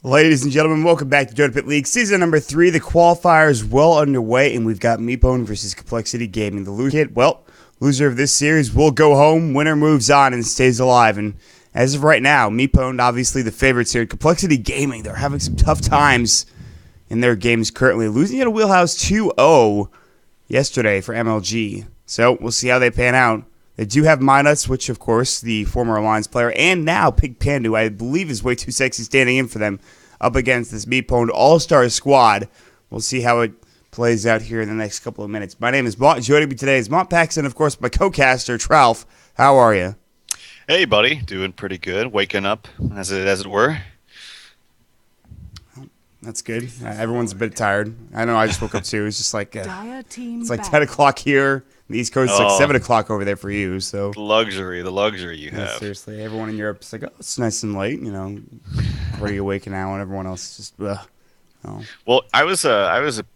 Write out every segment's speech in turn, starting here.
Ladies and gentlemen, welcome back to DotaPit League Season number 3. The qualifiers well underway, and we've got MeePwn versus Complexity Gaming. The loser of this series will go home. Winner moves on and stays alive. And as of right now, MeePwn, obviously the favorites here. Complexity Gaming, they're having some tough times in their games currently, losing at a Wheelhouse 2-0 yesterday for MLG. So we'll see how they pan out. They do have MyNuts, which, of course, the former Alliance player, and now Pig Panda, who I believe is way too sexy standing in for them, up against this MeePwn all-star squad. We'll see how it plays out here in the next couple of minutes. My name is Mont. Joining me today is Mont Paxton, of course, my co-caster, Tralf. How are you? Hey, buddy. Doing pretty good. Waking up, as it were. That's good. Everyone's a bit tired. I know I just woke up, too. It's just like, it's like back. 10 o'clock here. The East Coast is like 7 o'clock over there for you. So The luxury you yeah, have. seriously, everyone in Europe is like, oh, it's nice and late, you know. Already awake now, and everyone else is just, oh. Well, I was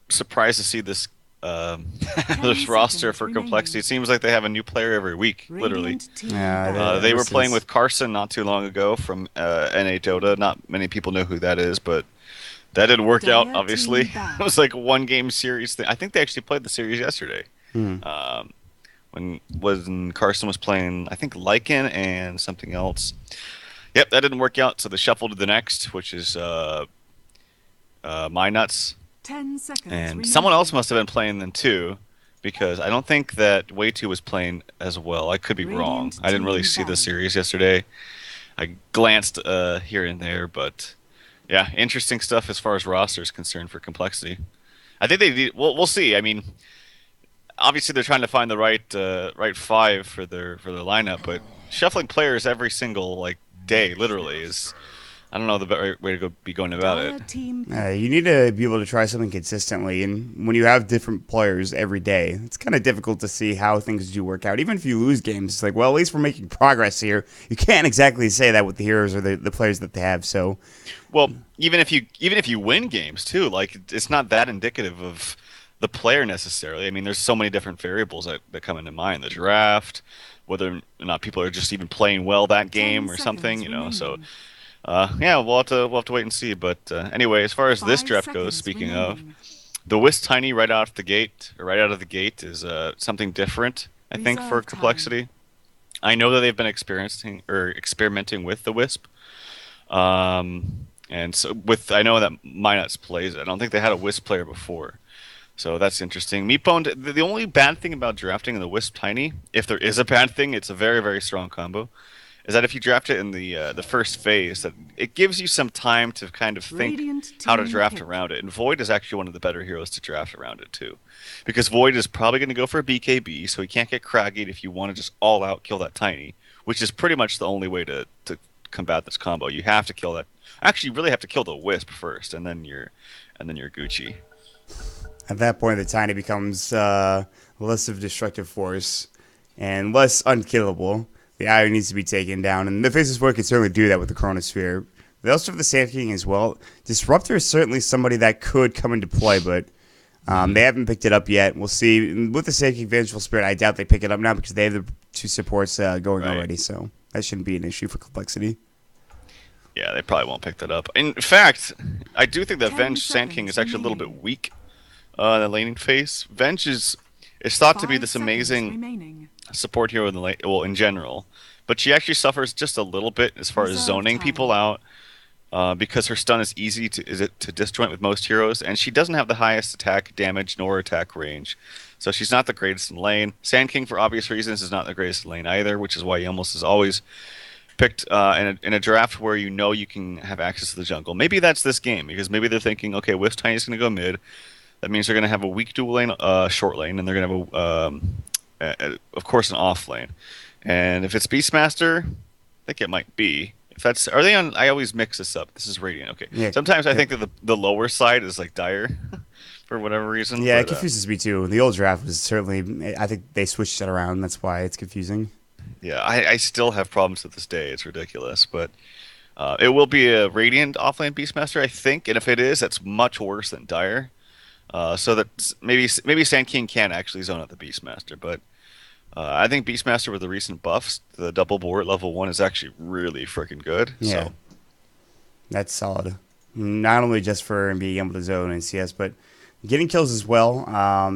surprised to see this this roster for Complexity. It seems like they have a new player every week, literally. Yeah, They were playing with Carson not too long ago from NA Dota. Not many people know who that is, but that didn't work out, obviously. It was like a one-game series thing. I think they actually played the series yesterday. When Carson was playing, I think Lycan and something else. Yep, that didn't work out, so they shuffled to the next, which is MyNuts. 10 seconds And remaining. someone else must have been playing then too, because I don't think that Way2 was playing as well. I could be wrong. Radiant I didn't really team see the banned. series yesterday. I glanced here and there, but yeah, interesting stuff as far as roster is concerned for Complexity. I think they need, we'll see. I mean, obviously they're trying to find the right five for their lineup, but shuffling players every single day literally is, I don't know the right way to be going about it. Dire team You need to be able to try something consistently, and when you have different players every day, it's kind of difficult to see how things do work out. Even if you lose games, it's like, well, at least we're making progress here. You can't exactly say that with the heroes or the players that they have. So, Well, even if you win games too, like it's not that indicative of the player necessarily. I mean, there's so many different variables that come into mind. The draft, whether or not people are just even playing well that game or something, you know. So, yeah, we'll have to wait and see. But anyway, as far as this 5 draft goes, seconds speaking of, remaining. the Wisp Tiny right out of the gate is something different, I think, for Reserve time. Complexity. I know that they've been experimenting with the Wisp. And so I know that MyNuts plays it. I don't think they had a Wisp player before. So that's interesting. MeePwn, the only bad thing about drafting in the Wisp Tiny, if there is a bad thing, it's a very, very strong combo, is that if you draft it in the first phase, that it gives you some time to kind of think Radiant how to team draft pick. around it. And Void is actually one of the better heroes to draft around it too. Because Void is probably going to go for a BKB, so he can't get craggied if you want to just all out kill that Tiny, which is pretty much the only way to combat this combo. You have to kill that. Actually, you really have to kill the Wisp first, and then you're Gucci. at that point, the Tiny becomes less of a destructive force and less unkillable. The Iron needs to be taken down, and the Faceless Void can certainly do that with the Chronosphere. They also have the Sand King as well. Disruptor is certainly somebody that could come into play, but they haven't picked it up yet. We'll see. With the Sand King Vengeful Spirit, I doubt they pick it up now because they have the two supports going Right. already, so that shouldn't be an issue for Complexity. Yeah, they probably won't pick that up. In fact, I do think that 10 Venge Sand King is seconds actually a little bit remaining. weak in the laning phase. Venge is thought to be 5 this seconds amazing remaining. support hero in the lane, well, in general, but she actually suffers just a little bit as far as Reserve zoning time. people out because her stun is easy to disjoint with most heroes, and she doesn't have the highest attack damage nor attack range, so she's not the greatest in lane. Sand King, for obvious reasons, is not the greatest in lane either, which is why he almost is always picked in a draft where you know you can have access to the jungle. Maybe that's this game, because maybe they're thinking, okay, Wisp Tiny's going to go mid. That means they're going to have a weak dual lane, short lane, and they're going to have, of course, an off lane. And if it's Beastmaster, I think it might be. If that's, are they on? I always mix this up. This is Radiant. Okay. Yeah. Sometimes I think that the lower side is like Dire, for whatever reason. Yeah, it but, confuses me too. The old draft was certainly, I think they switched it around. That's why it's confusing. yeah, I still have problems to this day. It's ridiculous, but it will be a Radiant offlane Beastmaster, I think. And if it is, that's much worse than Dire. So that maybe Sand King can actually zone out the Beastmaster, but I think Beastmaster with the recent buffs, the double board at level 1 is actually really freaking good. Yeah. So That's solid. not only just for being able to zone and CS, but getting kills as well.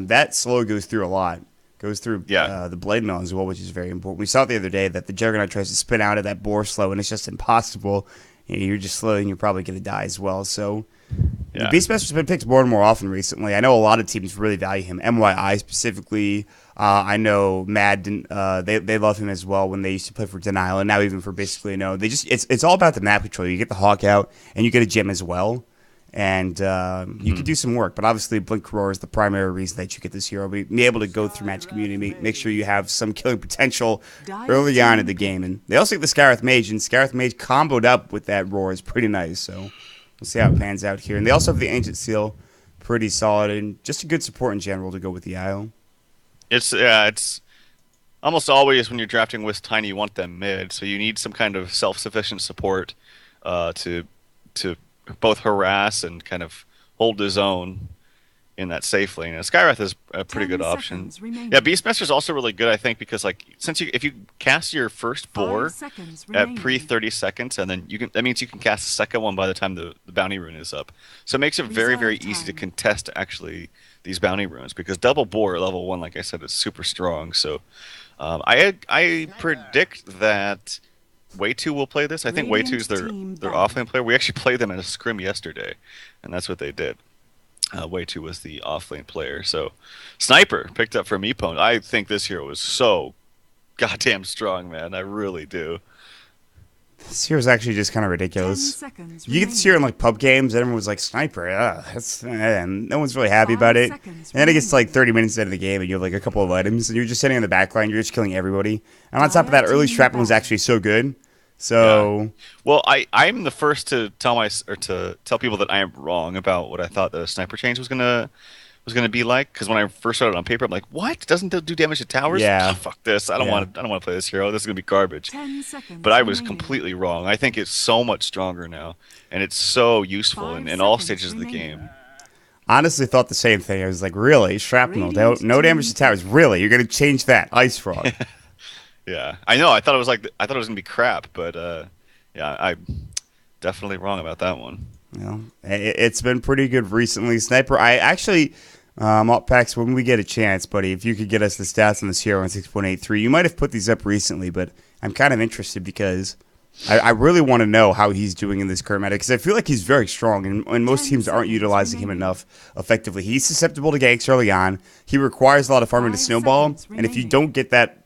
That slow goes through a lot. Goes through Yeah. the blade mill as well, which is very important. We saw it the other day that the Juggernaut tries to spin out of that boar slow, and it's just impossible. You're just slow, and you're probably going to die as well. So the Yeah. Beastmaster's been picked more and more often recently. I know a lot of teams really value him. MYI specifically. I know Madden, they love him as well when they used to play for Denial, and now even for basically no. They just it's all about the map control. You get the Hawk out, and you get a gem as well. And you could do some work, but obviously Blink Roar is the primary reason that you get this hero. Be able to go through match community, make sure you have some killing potential early on in the game. And they also get the Scarith Mage, and Scarith Mage comboed up with that Roar is pretty nice. So we'll see how it pans out here. And they also have the Ancient Seal, pretty solid, and just a good support in general to go with the IO. It's almost always when you're drafting with Tiny, you want them mid, so you need some kind of self-sufficient support to both harass and kind of hold his own in that safe lane. And Skywrath is a pretty good option. Yeah, Beastmaster's also really good, I think, because like if you cast your first boar at pre 30 seconds, and then that means you can cast the second one by the time the bounty rune is up. So it makes it very, very easy to contest actually these bounty runes, because double boar at level 1, like I said, is super strong. So I predict that Way2 will play this. I think Way2 is their offlane player. We actually played them in a scrim yesterday, and that's what they did. Way2 was the offlane player. So Sniper picked up from MeePwn. I think this hero is so goddamn strong, man. I really do. This hero's actually just kind of ridiculous. You get to see her in like pub games, and everyone's like, Sniper, and no one's really happy about it. And then it gets to like 30 minutes into the game, and you have like a couple of items, and you're just sitting in the back line, you're just killing everybody. And on top of that, early Shrapnel was actually so good. So, yeah. Well, I'm the first to tell people that I am wrong about what I thought the Sniper change was gonna be like. Because when I first started on paper, I'm like, what? Doesn't it do damage to towers? Yeah. Oh, fuck this. I don't want to play this hero. This is gonna be garbage. But I was completely wrong. I think it's so much stronger now, and it's so useful in all stages of the game. Honestly, thought the same thing. I was like, really, Shrapnel, no damage to towers. Really, you're gonna change that? Ice Frog. Yeah, I know. I thought it was gonna be crap, but yeah, I'm definitely wrong about that one. It's been pretty good recently. Sniper, I actually, Pax, when we get a chance, buddy, if you could get us the stats on this hero on 6.83, you might have put these up recently, but I'm kind of interested because I really want to know how he's doing in this current meta, because I feel like he's very strong, and most teams aren't utilizing him enough effectively. He's susceptible to ganks early on. He requires a lot of farming to snowball, and if you don't get that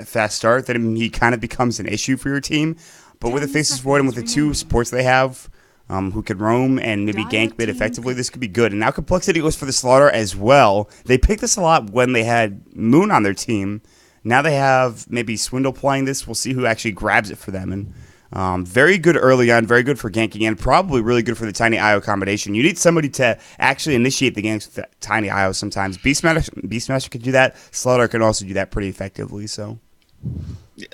fast start, then he kind of becomes an issue for your team. But with the Faceless Void and with the two supports they have, who could roam and maybe gank mid effectively, this could be good. And now Complexity goes for the Slaughter as well. They picked this a lot when they had Moon on their team. Now they have maybe Swindle playing this. We'll see who actually grabs it for them. And very good early on, very good for ganking, and probably really good for the Tiny IO combination. You need somebody to actually initiate the ganks with that Tiny IO sometimes. Beastmaster can do that. Slaughter can also do that pretty effectively. So,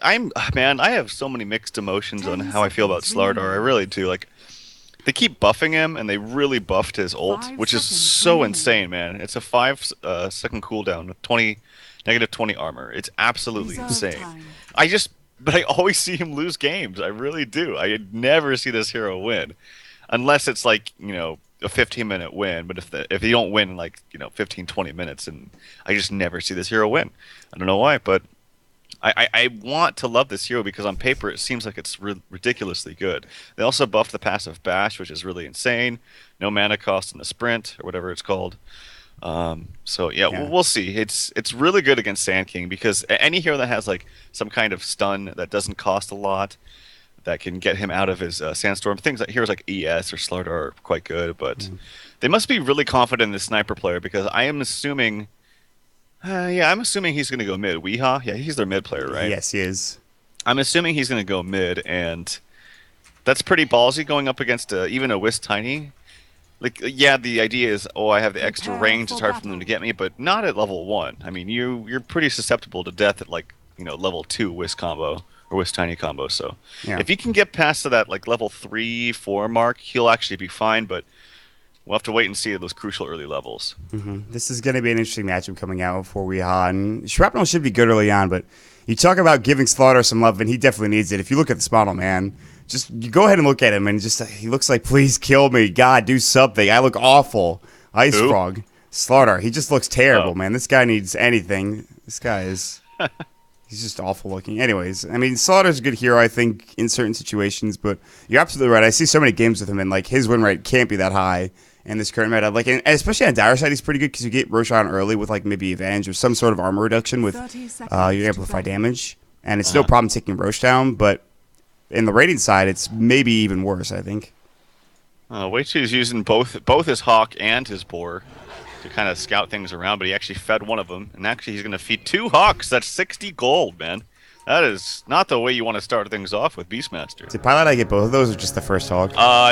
I have so many mixed emotions on how I feel about Slaughter. I really do. Like, they keep buffing him, and they really buffed his ult, which is so insane, man. It's a 5-second cooldown with negative 20 armor. It's absolutely insane. But I always see him lose games. I really do. I never see this hero win, unless it's like, a 15-minute win. But if you don't win in like 15, 20 minutes, and I just never see this hero win. I don't know why, but I want to love this hero because on paper it seems like it's ridiculously good. They also buffed the passive bash, which is really insane. No mana cost in the sprint or whatever it's called. So we'll see. It's really good against Sand King, because any hero that has like some kind of stun that doesn't cost a lot, that can get him out of his sandstorm. Things like heroes like ES or Slaughter are quite good, but they must be really confident in the Sniper player, because I am assuming. I'm assuming he's going to go mid. Weehaw? Yeah, he's their mid player, right? Yes, he is. I'm assuming he's going to go mid, and that's pretty ballsy going up against even a Wisp Tiny. Like, yeah, the idea is, I have the extra range, it's hard for them to get me, but not at level 1. I mean, you're pretty susceptible to death at, like, level 2 Wisp combo, or Wisp Tiny combo, so. Yeah. If you can get past to that, like, level 3, 4 mark, he'll actually be fine, but we'll have to wait and see at those crucial early levels. This is going to be an interesting matchup coming out for Weehaw, and Shrapnel should be good early on, but You talk about giving Slaughter some love, and he definitely needs it. If you look at this model, man, just you go ahead and look at him, and just he looks like, please kill me. God, do something. I look awful. Ice Who? Frog. Slaughter. He just looks terrible, Oh. man. This guy needs anything. This guy is... He's just awful looking. Anyways, I mean, Slaughter's a good hero, I think, in certain situations, but you're absolutely right. I see so many games with him, and like his win rate can't be that high in this current meta. Like, and especially on Dire side, he's pretty good because you get Roshan early with like maybe advantage or some sort of armor reduction with your amplify damage, and it's no problem taking Rosh down. But in the rating side, it's maybe even worse, I think. Wei-Chu's using both his Hawk and his Boar to kind of scout things around, but he actually fed one of them, and actually he's going to feed 2 Hawks. That's 60 gold, man. That is not the way you want to start things off with Beastmaster. Did Pilot I get both of those, or just the first Hawk?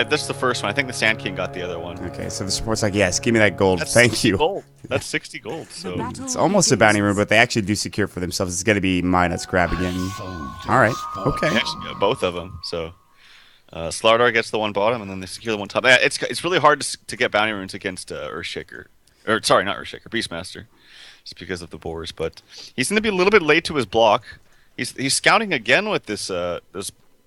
This is the first one. I think the Sand King got the other one. Okay, so the support's like, yes, give me that gold. That's Thank 60 you. Gold. That's 60 gold. So It's almost a bounty rune, but they actually do secure for themselves. It's going to be Minut's grab again. All right, okay. they actually got both of them. So Slardar gets the one bottom, and then they secure the one top. Yeah, it's really hard to get bounty runes against Earthshaker. Or sorry, not Earthshaker, Beastmaster, just because of the boars. But he's going to be a little bit late to his block. He's scouting again with this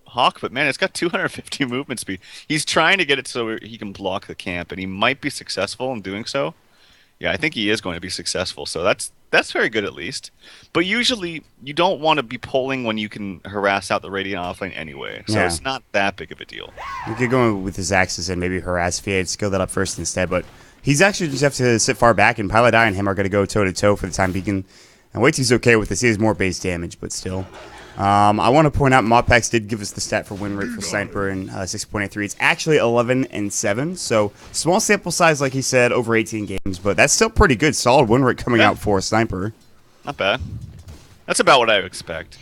Hawk, but man, it's got 250 movement speed. He's trying to get it so he can block the camp, and he might be successful in doing so. Yeah, I think he is going to be successful. So that's very good at least. But usually you don't want to be pulling when you can harass out the Radiant offlane anyway. So it's not that big of a deal. You could go with his axes and maybe harass if he had skill that up first instead, but he's actually just have to sit far back, and Pilot and him are going to go toe-to-toe for the time being. And Wei-Chu's okay with this. He has more base damage, but still. I want to point out Modpacks did give us the stat for win rate for Sniper in 6.83. It's actually 11-7, so small sample size, like he said, over 18 games, but that's still pretty good. Solid win rate coming out for a Sniper. Not bad. That's about what I would expect.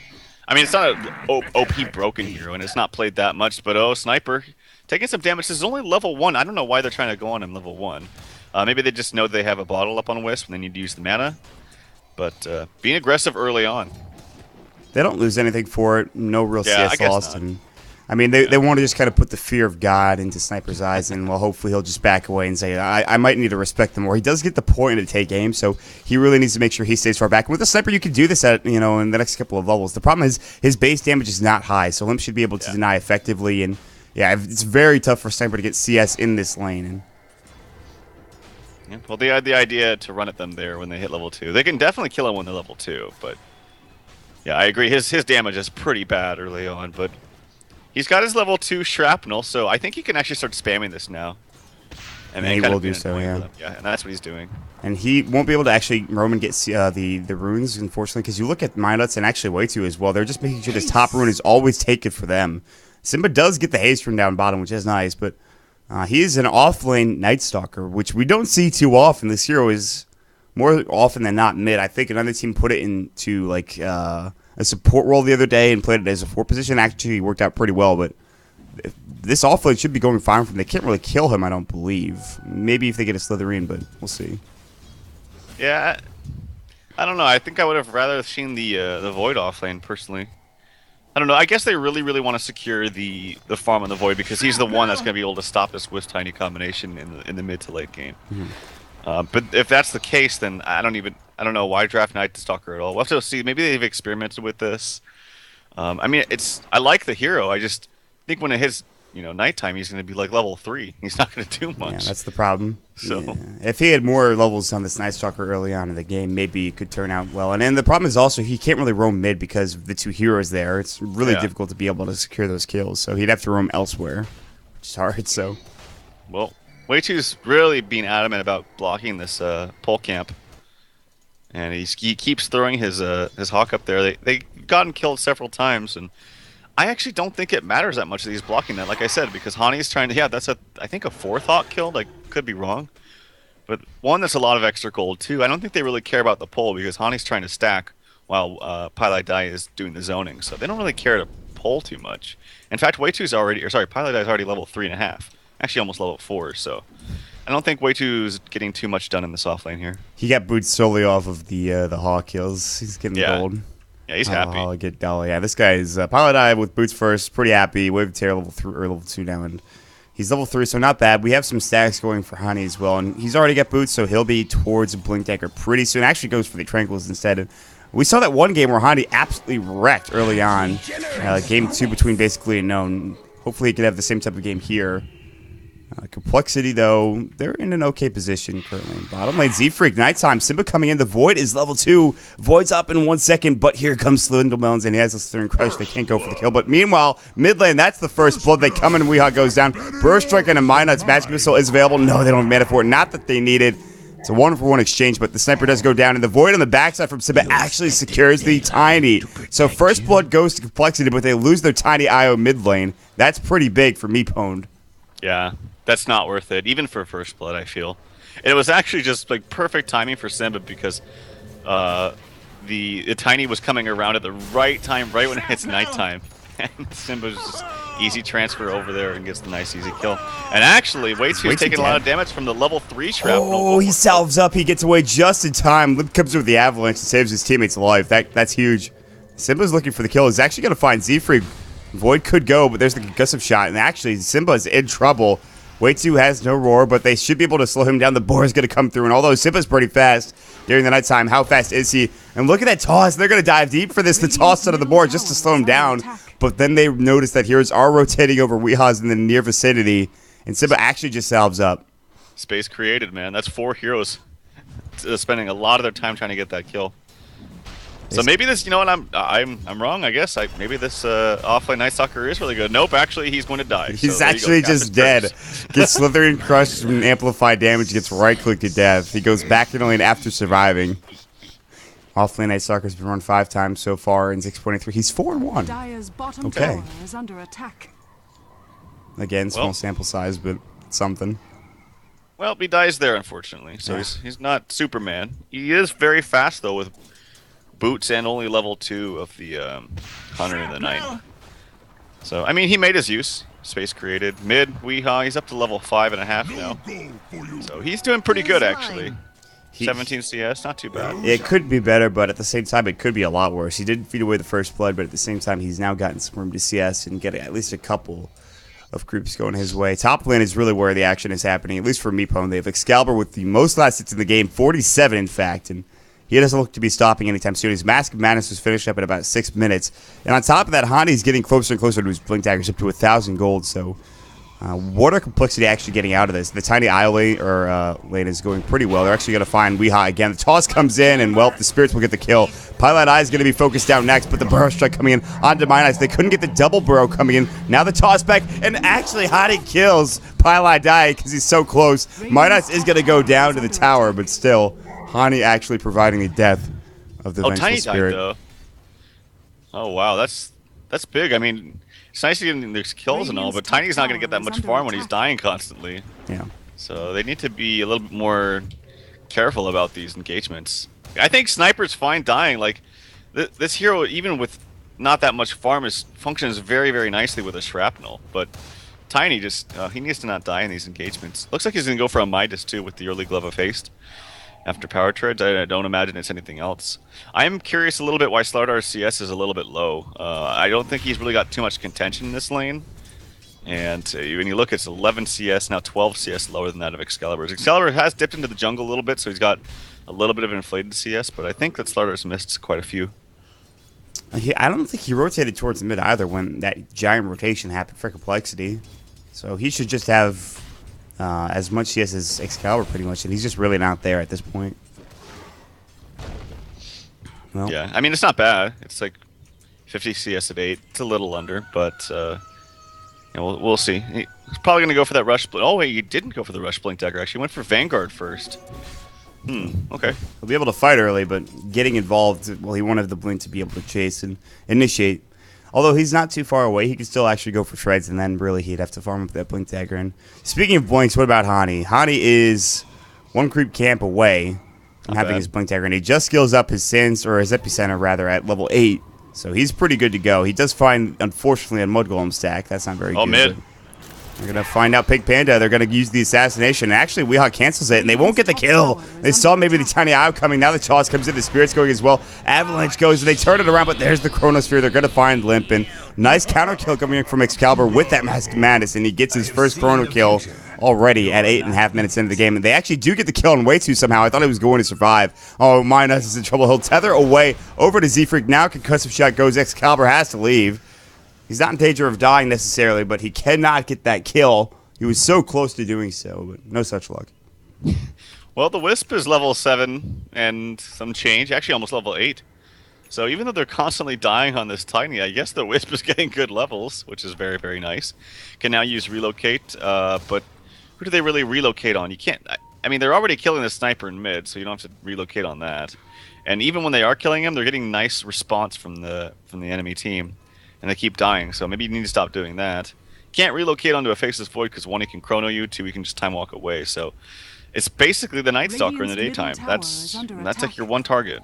I mean, it's not an OP broken hero, and it's not played that much, but Sniper taking some damage. This is only level 1. I don't know why they're trying to go on in level 1. Maybe they just know they have a bottle up on Wisp and they need to use the mana. But being aggressive early on. They don't lose anything for it. No real CS lost. Not. And I mean, they want to just kind of put the fear of God into Sniper's eyes, and well, hopefully he'll just back away and say, I might need to respect them more. He does get the point to take aim, so he really needs to make sure he stays far back. With a Sniper, you can do this at in the next couple of levels. The problem is his base damage is not high, so Limp should be able to deny effectively. And yeah, it's very tough for Sniper to get CS in this lane. And yeah, well, they had the idea to run at them there when they hit level 2. They can definitely kill him when they're level 2, but yeah, I agree. His damage is pretty bad early on, but he's got his level 2 shrapnel, so I think he can actually start spamming this now. And he will do so, yeah. Yeah, and that's what he's doing. And he won't be able to actually roam and get the runes, unfortunately, because you look at Minuts and actually Wei-Chu as well. They're just making sure this top rune is always taken for them. Simba does get the haste rune down bottom, which is nice, but he is an off-lane Night Stalker, which we don't see too often. This hero is more often than not mid. I think another team put it into like a support role the other day and played it as a 4 position. Actually, worked out pretty well, but this offlane should be going fine for them. They can't really kill him, I don't believe. Maybe if they get a Slytherin, but we'll see. Yeah, I don't know. I think I would have rather seen the Void offlane personally. I don't know. I guess they really, really want to secure the farm on the Void because he's the one that's going to be able to stop this with Tiny combination in the mid to late game. Mm-hmm. But if that's the case, then I don't know why draft Night Stalker at all. We'll have to see. Maybe they've experimented with this. I mean, I like the hero. I just think when it hits nighttime, he's going to be like level 3. He's not going to do much. Yeah, that's the problem. So if he had more levels on this Night Stalker early on in the game, maybe it could turn out well. And then the problem is also he can't really roam mid because of the 2 heroes there. It's really difficult to be able to secure those kills. So he'd have to roam elsewhere, which is hard. So, well, Wei-Chu's really being adamant about blocking this pole camp, and he keeps throwing his Hawk up there. They've gotten killed several times, and I actually don't think it matters that much that he's blocking that, like I said, because Hani's trying to... Yeah, that's I think a 4th Hawk killed. I could be wrong. But one, that's a lot of extra gold. 2, I don't think they really care about the pull because Hani's trying to stack while Pilot Dai is doing the zoning. So they don't really care to pull too much. In fact, Wei-Chu's already... Or sorry, Pilot Dai is already level 3.5. Actually, almost level 4, so... I don't think Wei-Chu's getting too much done in the soft lane here. He got boots solely off of the Hawk kills. He's getting gold. Yeah, he's happy. I'll get Dolly. Yeah, this guy is Pilot Eye with boots first. Pretty happy. Wave Tear level 3 or level 2 now, and he's level 3, so not bad. We have some stacks going for Hani as well, and he's already got boots, so he'll be towards Blink Dagger pretty soon. Actually goes for the Tranquils instead. We saw that one game where Hani absolutely wrecked early on. Game 2 between basically unknown. Hopefully he can have the same type of game here. Complexity, though, they're in an okay position currently. Bottom lane, Z-Freak, nighttime. Simba coming in. The Void is level 2. Void's up in 1 second, but here comes Swindlemelons, and he has a Slithering Crush. They can't go for the kill. But meanwhile, mid lane, that's the first blood. They come in, and Weehaw goes down. Burst Strike and a Minut's Magic Missile is available. No, they don't have mana for it. Not that they need it. It's a 1-for-1 exchange, but the Sniper does go down, and the Void on the backside from Simba actually secures the Tiny. So first blood goes to Complexity, but they lose their Tiny IO mid lane. That's pretty big for MeePwn. Yeah. That's not worth it, even for first blood, I feel. And it was actually just like perfect timing for Simba because the Tiny was coming around at the right time, right when it's nighttime. And Simba's just easy transfer over there and gets the nice easy kill. And actually, Waitsu's taking a lot of damage from the level 3 shrapnel. Oh, he salves up. He gets away just in time. Lip comes with the avalanche and saves his teammates' life. That's huge. Simba's looking for the kill. He's actually going to find Z-Freak. Void could go, but there's the concussive shot. And actually, Simba's in trouble. Waitsu has no roar, but they should be able to slow him down. The boar is going to come through, and although Simba's pretty fast during the nighttime, how fast is he? And look at that toss. They're going to dive deep for this. The toss out of the boar just to slow him down. But then they notice that heroes are rotating over Weehaw's in the near vicinity, and Simba actually just salves up. Space created, man. That's 4 heroes spending a lot of their time trying to get that kill. So maybe this, you know what, I'm wrong, I guess. Maybe this offline Night Stalker is really good. Nope, actually, he's going to die. He's so actually just dead. Gets Slithering Crush and amplified damage, gets right-click to death. He goes back in the lane after surviving. Offlane Night Stalker's been run 5 times so far in 6.3. He's 4-1. Okay. Is under attack. Again, small sample size, but something. Well, he dies there, unfortunately. So he's not Superman. He is very fast, though, with boots and only level 2 of the Hunter in the Night. So, I mean, he made his use. Space created. Mid, Weehaw, he's up to level 5.5 now. So he's doing pretty good, actually. 17 CS, not too bad. It could be better, but at the same time, it could be a lot worse. He did feed away the first blood, but at the same time, he's now gotten some room to CS and get at least a couple of groups going his way. Top lane is really where the action is happening, at least for MeePwn. They have Excalibur with the most last hits in the game, 47 in fact, and he doesn't look to be stopping anytime soon. His Mask of Madness was finished up in about 6 minutes. And on top of that, Hani's getting closer and closer to his Blink Daggers, up to 1,000 gold. So what are Complexity actually getting out of this? The Tiny Isle lane is going pretty well. They're actually going to find Weehaw again. The toss comes in, and, well, the Spirits will get the kill. Pilot Eye is going to be focused down next, but the Burrow Strike coming in onto Minus. They couldn't get the double Burrow coming in. Now the toss back, and actually Hani kills Pilot Eye because he's so close. Minus is going to go down to the tower, but still, Hani actually providing the death of the Vengeful Tiny Spirit. died, though. Oh, wow, that's big. I mean, it's nice to get there's kills and all, but Tiny's not going to get that much farm when he's dying constantly. Yeah. So they need to be a little bit more careful about these engagements. I think Sniper's fine dying. Like, this hero, even with not that much farm, functions very, very nicely with a shrapnel. But Tiny just, he needs to not die in these engagements. Looks like he's going to go for a Midas, too, with the early Glove of Haste. After Power Treads, I don't imagine it's anything else. I'm curious a little bit why Slardar's CS is a little bit low. I don't think he's really got too much contention in this lane. And when you look, it's 11 CS, now 12 CS lower than that of Excalibur's. Excalibur has dipped into the jungle a little bit, so he's got a little bit of inflated CS, but I think that Slardar's missed quite a few. I don't think he rotated towards the mid either when that giant rotation happened for Complexity. So he should just have as much CS as Excalibur pretty much, and he's just really not there at this point. Well, yeah, I mean, it's not bad. It's like 50 CS at 8. It's a little under, but we'll see. He's probably going to go for that Rush. Oh, wait, he didn't go for the Rush Blink Dagger, actually. He went for Vanguard first. Okay. He'll be able to fight early, but getting involved, well, he wanted the Blink to be able to chase and initiate. Although he's not too far away, he can still actually go for Shreds, and then really he'd have to farm up that Blink Dagger. And speaking of Blinks, what about Hani? Hani is one creep camp away from having his Blink Dagger, and he just skills up his Sins, or his Epicenter rather, at level 8. So he's pretty good to go. He does find, unfortunately, a Mud Golem stack. That's not very good. Mid. They're going to find out Pink Panda. They're going to use the assassination. And actually, Weehaw cancels it, and they won't get the kill. They saw maybe the Tiny Eye coming. Now the toss comes in. The Spirit's going as well. Avalanche goes, and they turn it around, but there's the Chronosphere. They're going to find Limp, and nice counter kill coming in from Excalibur with that Mask of Madness, and he gets his first Chrono kill already at 8.5 minutes into the game. And they actually do get the kill on way 2 somehow. I thought he was going to survive. Oh, Minus is in trouble. He'll tether away over to Z-Freak. Now concussive shot goes. Excalibur has to leave. He's not in danger of dying necessarily, but he cannot get that kill. He was so close to doing so, but no such luck. Well, the Wisp is level 7 and some change, actually almost level 8. So even though they're constantly dying on this Tiny, I guess the Wisp is getting good levels, which is very, very nice. Can now use Relocate, but who do they really relocate on? You can't... I mean, they're already killing the Sniper in mid, so you don't have to relocate on that. And even when they are killing him, they're getting nice response from the enemy team. And they keep dying, so maybe you need to stop doing that. Can't relocate onto a Faceless Void because 1, he can chrono you, 2, he can just time walk away. So it's basically the Night Stalker in the daytime. That's like your one target.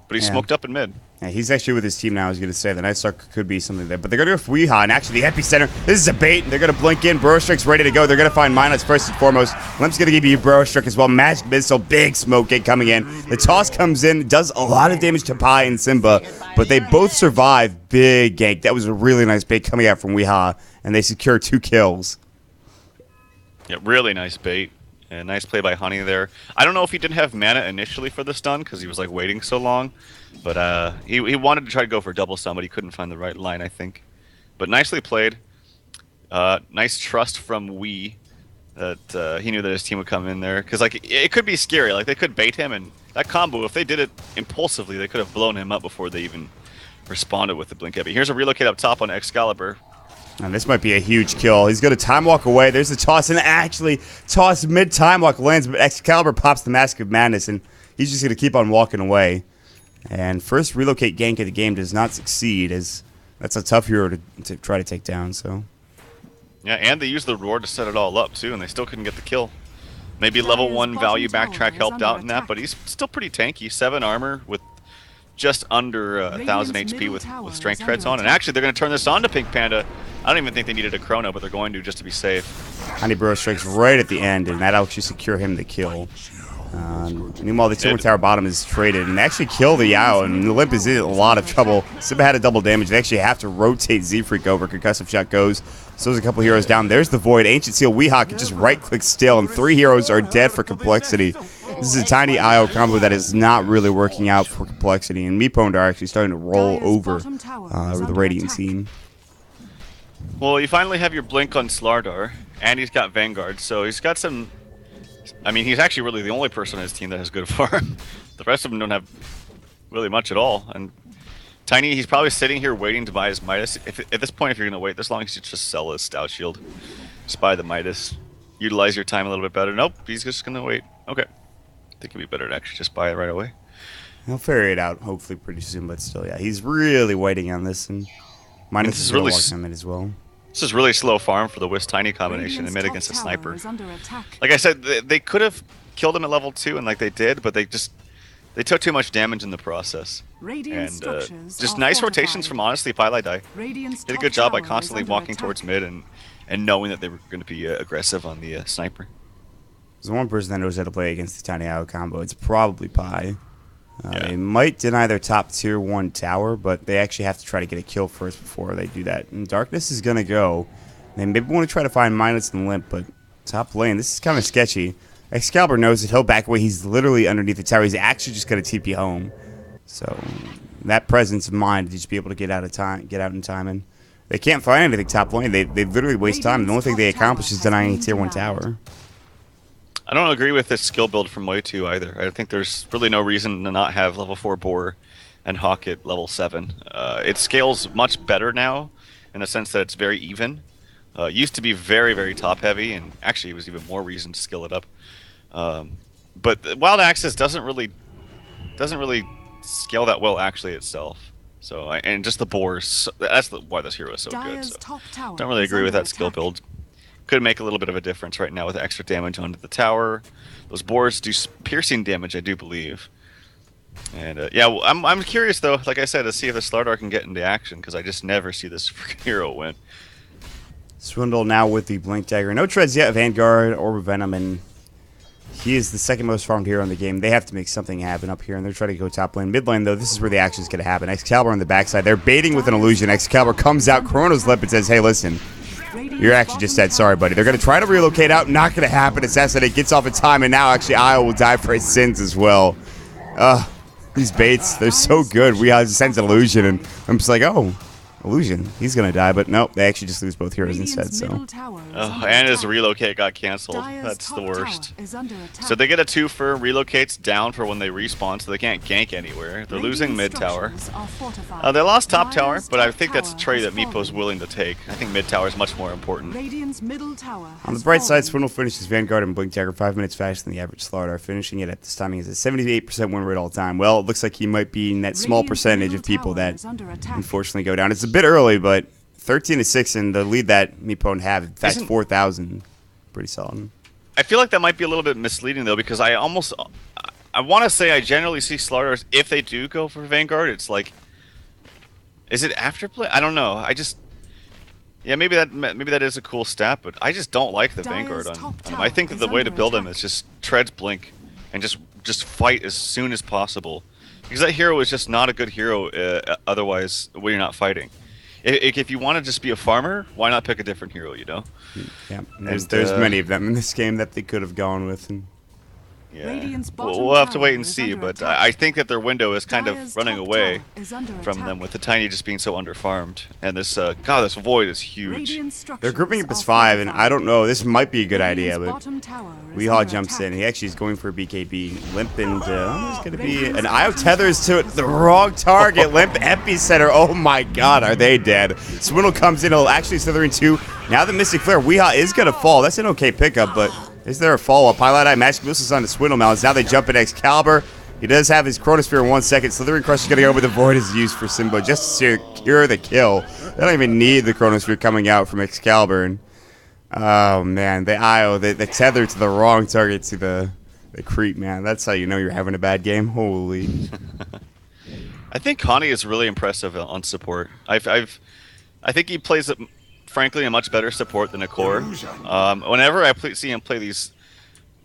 But he's smoked up in mid. Yeah, he's actually with his team now. I was going to say the Night Stalker could be something there. But they're going to go for Weeha, and actually the Epicenter. This is a bait. They're going to blink in. Burrow Strike's ready to go. They're going to find Minus first and foremost. Limp's going to give you Burrow Strike as well. Magic Missile, big smoke gate coming in. The toss comes in, does a lot of damage to Pi and Simba, but they both survive. Big gank. That was a really nice bait coming out from Weeha, and they secure 2 kills. Yeah, really nice bait. And nice play by Honey there. I don't know if he didn't have mana initially for the stun because he was like waiting so long, but he wanted to try to go for double stun, but he couldn't find the right line, I think. But nicely played. Nice trust from Wee that he knew that his team would come in there because like it could be scary. Like they could bait him, and that combo, if they did it impulsively, they could have blown him up before they even responded with the blink heavy. Here's a relocate up top on Excalibur. And this might be a huge kill. He's going to time walk away. There's the toss, and actually toss mid time walk lands, but Excalibur pops the Mask of Madness, and he's just going to keep on walking away. And first relocate gank of the game does not succeed, as that's a tough hero to try to take down. So yeah, and they used the roar to set it all up too, and they still couldn't get the kill. Maybe level 1 value backtrack helped out in that, but he's still pretty tanky. 7 armor with just under 1,000 HP with strength treads on. And actually, they're going to turn this on to Pink Panda. I don't even think they needed a chrono, but they're going to just to be safe. Honey Burrow Strikes right at the end, and that'll actually secure him the kill. Meanwhile, the Silver Tower bottom is traded and actually kill the Yao, and the Limp is in a lot of trouble. Simba had a double damage. They actually have to rotate Z-Freak over. Concussive shot goes. So there's a couple heroes down. There's the Void. Ancient Seal, Weeha can just right-click still, and 3 heroes are dead for Complexity. This is a tiny IO combo that is not really working out for Complexity, and MeePwn are actually starting to roll over the Radiant team. Well, you finally have your blink on Slardar, and he's got Vanguard, so he's got some... I mean, he's actually really the only person on his team that has good farm. The rest of them don't have really much at all, and Tiny, he's probably sitting here waiting to buy his Midas. At this point, if you're going to wait this long, you should just sell his Stout Shield. Just buy the Midas. Utilize your time a little bit better. Nope, he's just going to wait. Okay. I think it'd be better to actually just buy it right away. He'll figure it out, hopefully, pretty soon, but still, yeah. He's really waiting on this, and Minus is really walking him in as well. This is really slow farm for the Wisp Tiny combination in mid against a Sniper. Like I said, they could have killed him at level 2, and like they did, but they took too much damage in the process. And just nice rotations from, honestly, Pylai Die. Did a good job by constantly walking towards mid and knowing that they were going to be aggressive on the Sniper. There's one person that knows how to play against the Tiny IO combo. It's probably Pi. Yeah. They might deny their top tier 1 tower, but they actually have to try to get a kill first before they do that. And Darkness is going to go. They maybe want to try to find Minus and Limp, but top lane, this is kind of sketchy. Excalibur knows that he'll back away. He's literally underneath the tower. He's actually just going to TP home. So that presence of mind to just be able to get out in time. And they can't find anything top lane. They literally waste time. The only thing they accomplish is denying a tier 1 tower. I don't agree with this skill build from Way 2 either. I think there's really no reason to not have level 4 Boar and Hawk at level 7. It scales much better now in the sense that it's very even. It used to be very, very top heavy, and actually it was even more reason to skill it up. But Wild Axis doesn't really scale that well actually itself. So and just the Boars, that's why this hero is so good. So don't really agree with that skill build. Could make a little bit of a difference right now with extra damage onto the tower. Those Boars do piercing damage, I do believe. And yeah, I'm curious though, like I said, to see if the Slardar can get into action, because I just never see this freaking hero win. Swindle now with the Blink Dagger. No treads yet, Vanguard or Venom, and he is the second most farmed hero in the game. They have to make something happen up here, and they're trying to go top lane. Mid lane, though, this is where the action is going to happen. Excalibur on the backside. They're baiting with an illusion. Excalibur comes out, Chrono's Lip, and says, hey, listen, You're actually just dead. Sorry, buddy. They're going to try to relocate out. Not going to happen. Assassinate gets off in time, and now actually Io will die for his sins as well. These baits, they're so good. We have a sense of illusion, and I'm just like, oh, illusion. He's going to die, but nope. They actually just lose both heroes instead, so. Oh, and his relocate got canceled. That's the worst. So they get a 2 for relocates down for when they respawn, so they can't gank anywhere. They're losing mid tower. They lost top tower, but I think that's a trade that Meepo's willing to take. I think mid tower is much more important. On the bright side, Swindle finishes Vanguard and Blink Dagger 5 minutes faster than the average Slardar, finishing it at this timing is a 78% win rate all time. Well, it looks like he might be in that small percentage of people that unfortunately go down. It's a bit early, but 13-6 and the lead that MeePwn have, in fact, 4,000. Pretty solid. I feel like that might be a little bit misleading, though, because I want to say I generally see Slardars, if they do go for Vanguard, it's like, is it after play? I don't know. Yeah, maybe that is a cool stat, but I just don't like the Vanguard on him. I think that the way to build him is just treads Blink and just fight as soon as possible. Because that hero is just not a good hero otherwise when you're not fighting. If you want to just be a farmer, why not pick a different hero, you know? Yeah, there's many of them in this game that they could have gone with. And yeah, we'll have to wait and see, but I think that their window is kind of running away from them with the Tiny just being so underfarmed. And this, God, this Void is huge. They're grouping up as 5, and I don't know, this might be a good idea, but Weehaw jumps in. He actually is going for a BKB. Limp, and there's going to be an Io tethers to the wrong target. Limp Epicenter. Oh my God, are they dead? Swindle comes in, he'll actually slithering 2. Now the Mystic Flare. Weehaw is going to fall. That's an okay pickup, but is there a follow-up? Highlight Eye, Magic Missiles on the Swindle Mounts. Now they jump in Excalibur. He does have his Chronosphere in 1 second. Slithering Crush is going to go, but the Void is used for Simba just to secure the kill. They don't even need the Chronosphere coming out from Excalibur. And, oh, man. The Io, the tether to the wrong target to the creep, man. That's how you know you're having a bad game. Holy. I think Connie is really impressive on support. I think he plays frankly, a much better support than a core. Whenever I see him play these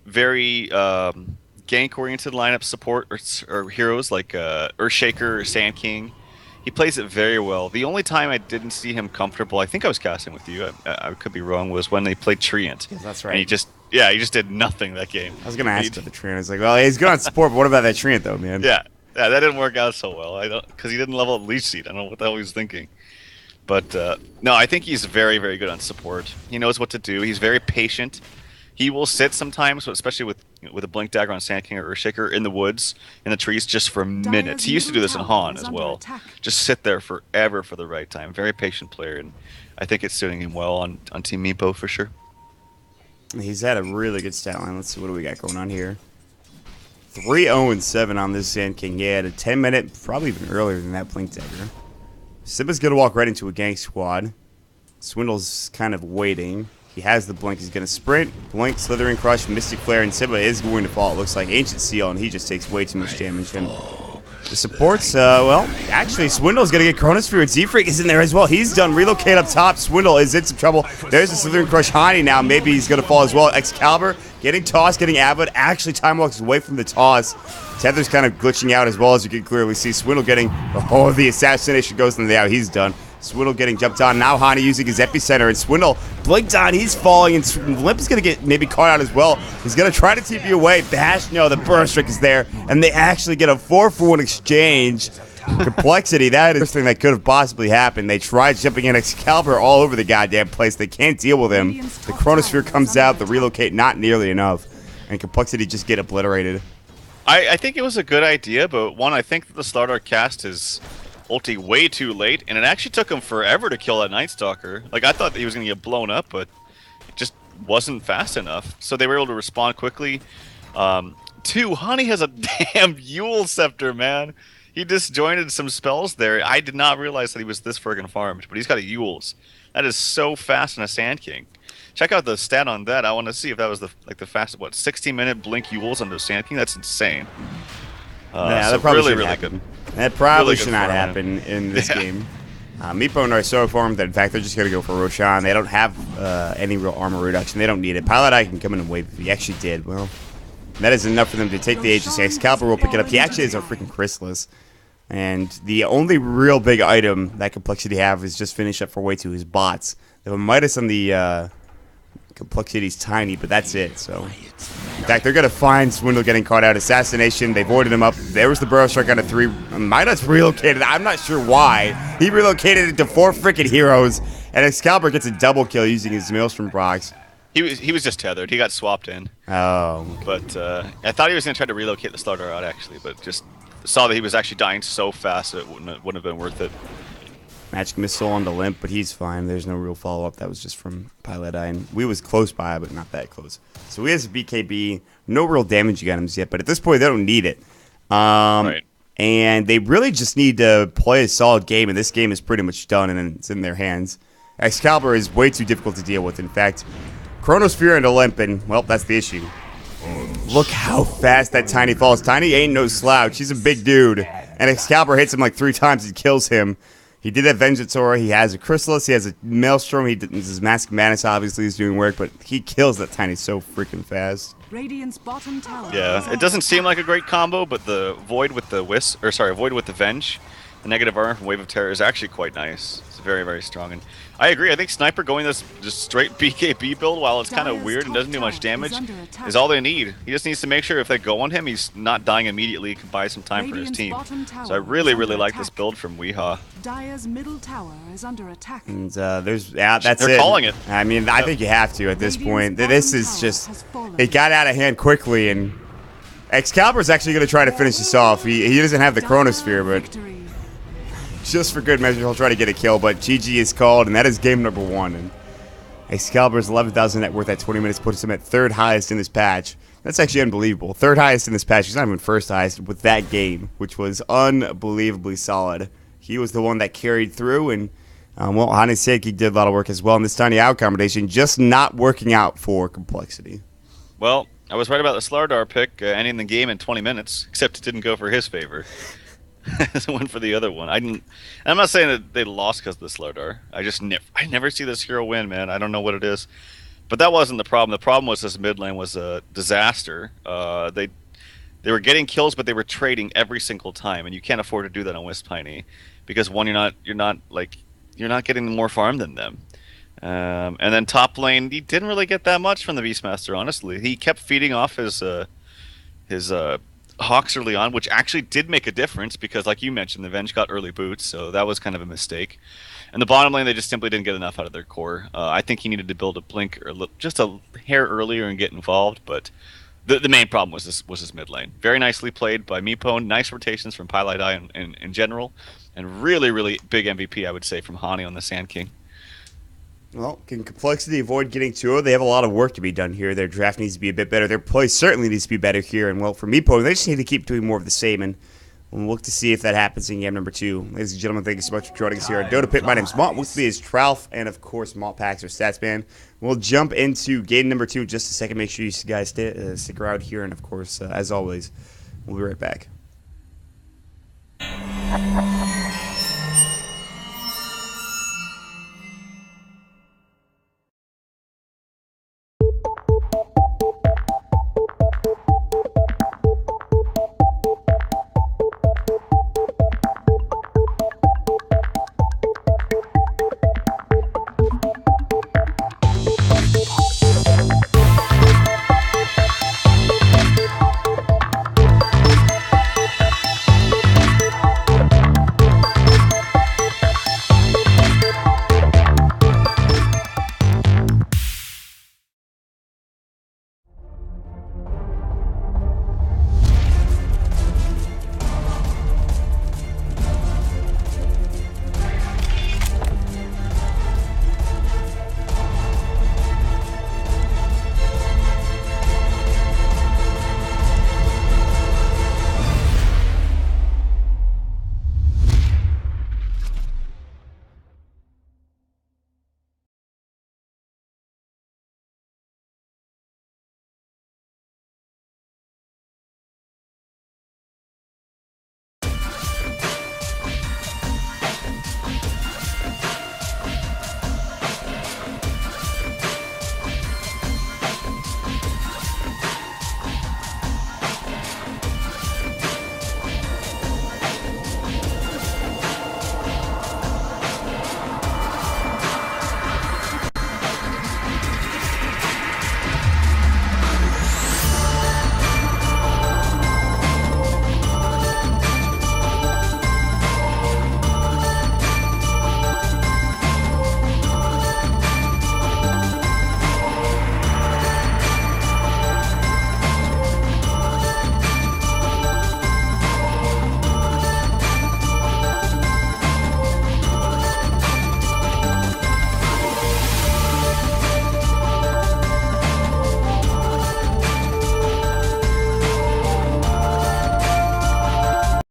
very gank-oriented lineup support or heroes like Earthshaker or Sand King, he plays it very well. The only time I didn't see him comfortable, I think I was casting with you, I could be wrong, was when they played Treant. Yeah, that's right. And he just did nothing that game. I was going to ask about the Treant. I was like, well, he's good on support, but what about that Treant, though, man? Yeah, that didn't work out so well. Because he didn't level up Leech Seed. I don't know what the hell he was thinking. But, no, I think he's very, very good on support. He knows what to do. He's very patient. He will sit sometimes, especially with a Blink Dagger on Sand King or Earthshaker in the woods, in the trees, just for minutes. He used to do this in Han as well. Just sit there forever for the right time. Very patient player, and I think it's suiting him well on Team Meepo for sure. He's had a really good stat line. Let's see, what do we got going on here? 3-0-7 on this Sand King. Yeah, at a 10-minute, probably even earlier than that Blink Dagger. Simba's going to walk right into a gank squad. Swindle's kind of waiting. He has the blink. He's going to sprint, blink, slithering crush, Mystic Flare, and Simba is going to fall. It looks like Ancient Seal, and he just takes way too much damage. And the supports, well, actually, Swindle's going to get Chronosphere. Z-Freak is in there as well. He's done. Relocate up top. Swindle is in some trouble. There's the slithering crush. Hani now. Maybe he's going to fall as well. Excalibur getting tossed, getting Avid. Actually, time walks away from the toss. Tether's kind of glitching out as well, as you can clearly see. Swindle getting, oh, the assassination goes into the out. He's done. Swindle getting jumped on. Now Hani using his epicenter, and Swindle blinked on. He's falling, and Limp is going to get maybe caught out as well. He's going to try to TP away. Bash, no, the burst trick is there, and they actually get a 4-for-1 exchange. Complexity, that is the thing that could have possibly happened. They tried jumping in Excalibur all over the goddamn place. They can't deal with him. The Chronosphere comes out, the relocate not nearly enough, and Complexity just get obliterated. I think it was a good idea, but one, I think that the Slardar cast his ulti way too late, and it actually took him forever to kill that Night Stalker. Like, I thought that he was going to get blown up, but it just wasn't fast enough. So they were able to respond quickly. Two, Hani has a damn Yule Scepter, man. He disjointed some spells there. I did not realize that he was this friggin' farmed, but he's got a Yule's. That is so fast in a Sand King. Check out the stat on that. I want to see if that was the fastest, 16-minute blink Yules under Sand King? That's insane. Yeah, that probably really happen. That probably should not happen in this game. Meepo are so farmed that, in fact, they're just going to go for Roshan. They don't have any real armor reduction. They don't need it. Pilot Eye can come in and wave if he actually did. Well, that is enough for them to take the agency. Excalibur will pick it up. He actually is a freaking Chrysalis. And the only real big item that Complexity have is just finish up for way too his bots. They have a Midas on the Complexity's tiny, but that's it. So, in fact, they're gonna find Swindle getting caught out. Assassination. They voided him up. There was the Burrow Strike on a 3. Midas relocated. I'm not sure why. He relocated it to 4 freaking heroes, and Excalibur gets a double kill using his Maelstrom procs. He was just tethered. He got swapped in. Oh. But I thought he was gonna try to relocate the starter out actually, but just saw that he was actually dying so fast it wouldn't have been worth it. Magic Missile on the Limp, but he's fine. There's no real follow-up. That was just from Pilot Eye, and we was close by, but not that close. So he has a BKB. No real damage items yet, but at this point, they don't need it. Right. And they really just need to play a solid game, and this game is pretty much done, and it's in their hands. Excalibur is way too difficult to deal with. In fact, Chronosphere and Olymp, and, well, that's the issue. Look how fast that Tiny falls. Tiny ain't no slouch. He's a big dude. And Excalibur hits him like 3 times and kills him. He did that Vengeance Aura. He has a Chrysalis. He has a Maelstrom. His Mask of Manus obviously is doing work, but he kills that Tiny so freaking fast. Radiant's bottom tower. Yeah, it doesn't seem like a great combo, but the Void with the Void with the Venge, the negative armor from Wave of Terror is actually quite nice. It's very, very strong. And I agree. I think Sniper going this just straight BKB build, while it's kind of weird and doesn't do much damage, is all they need. He just needs to make sure if they go on him, he's not dying immediately. He can buy some time for his team. So I really, really like this build from Weehaw. Dire's middle tower is under attack. And that's it. They're calling it. I mean, I think you have to at this point. This is just, it got out of hand quickly, and Excalibur's actually going to try to finish this off. He doesn't have the Chronosphere, but just for good measure, he'll try to get a kill, but GG is called, and that is game number 1. And Excalibur's 11,000 net worth at 20 minutes puts him at 3rd highest in this patch. That's actually unbelievable. 3rd highest in this patch. He's not even 1st highest with that game, which was unbelievably solid. He was the one that carried through, and, well, Haneseki did a lot of work as well in this tiny out combination, just not working out for Complexity. Well, I was right about the Slardar pick ending the game in 20 minutes, except it didn't go for his favor. It went for the other one. I'm not saying that they lost because of the Slardar. I never see this hero win, man. I don't know what it is. But that wasn't the problem. The problem was this mid lane was a disaster. They were getting kills, but they were trading every single time, and you can't afford to do that on Wisp Tiny because one, you're not getting more farm than them. And then top lane, he didn't really get that much from the Beastmaster. Honestly, he kept feeding off his Hawks early on, which actually did make a difference because, like you mentioned, the Venge got early boots, so that was kind of a mistake. And the bottom lane, they just simply didn't get enough out of their core. I think he needed to build a blink or just a hair earlier and get involved, but the main problem was this mid lane. Very nicely played by MeePwn, nice rotations from Pilot Eye in general, and really, really big MVP, I would say, from Hani on the Sand King. Well, can Complexity avoid getting 2-0? They have a lot of work to be done here. Their draft needs to be a bit better. Their play certainly needs to be better here. And, well, for MeePwn, they just need to keep doing more of the same. And we'll look to see if that happens in game number 2. Ladies and gentlemen, thank you so much for joining us here on DotaPit. My name's Mont. With me is Tralf, and, of course, Malt Packs or Statsman. We'll jump into game number 2 in just a second. Make sure you guys stick around here. And, of course, as always, we'll be right back.